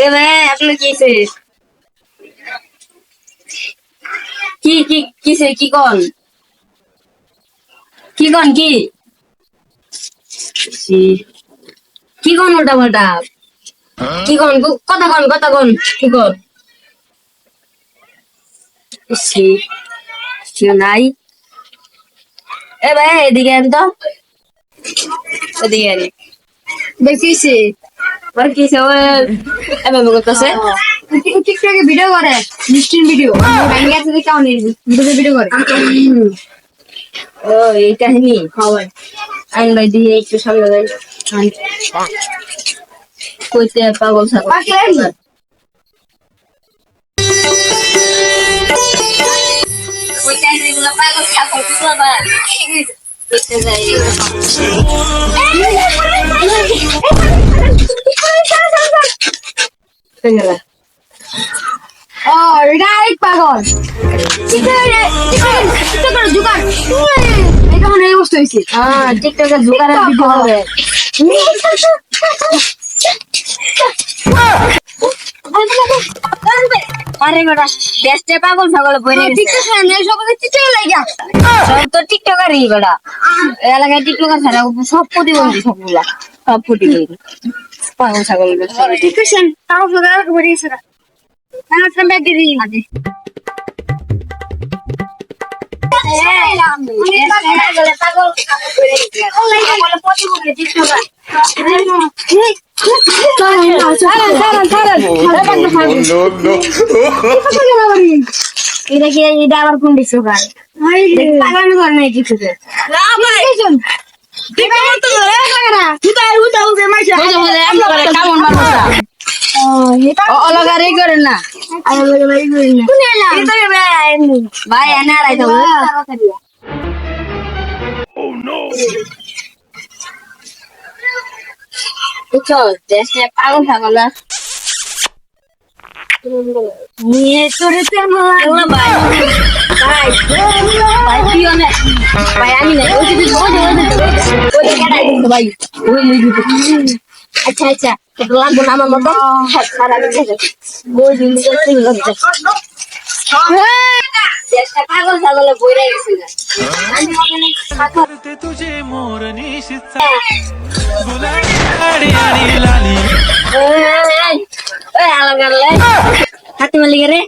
এ ভাই আপনি কিছে কিছে কি সি কি কোন ওটা ওটা কি কোন কথা কোন কি কোন সি সি নাই এ ভাই এদিকে আন তো এদিকে আন দেখিছি আর কিছে ও এমন করতেছে টিকটকে ভিডিও করে মিষ্টির ভিডিও ব্যাংকে থেকে কেমন ভিডিও করে ও এই কাহিনী খাওয়াই আইন ভাই দিয়ে একটু সামনে যাই কইতে পাগল ছাগল ওই কাহিনীগুলো পাগল ছাগল বাবা কইতে যাই ও রাইট পাগল টিকটকের জুগার এটা মনে হয় বসতে হইছে টিকটকের জুগারের ভিডিও হবে আরে গোটা দেশে পাগল ছাগল বইরে টিকটক সামনে সবাই টিকটক লাগিয়া সব তো টিকটকারই গোটা এলাকায় টিকটকার ছাড়া সব প্রতিবন্ধী সবগুলা সব প্রতিবন্ধী পাগল ছাগল টিকটক সেন তাও জুগার করে গেছে না সামনে দিদি আগে এটা আবার কোন দিচ্ছ গান নাই কিছু অলগারি করেন না ভাই এনে আড়াই তো চল দেশে পাগল ছাগল নিয়ে তোরে ভাই ভাই ভাই কি অনেক ভাই আমি না ওই যদি ভাই আচ্ছা আচ্ছা লাগবো না আমার মতো খারাপ ওই দিন পাগল ছাগলে বইরে গেছে तुझे मोरनी হাতি মালিক রে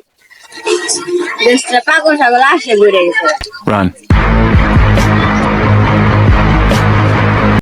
দেশটা পাগল ছাগল আসে বইরে গেছে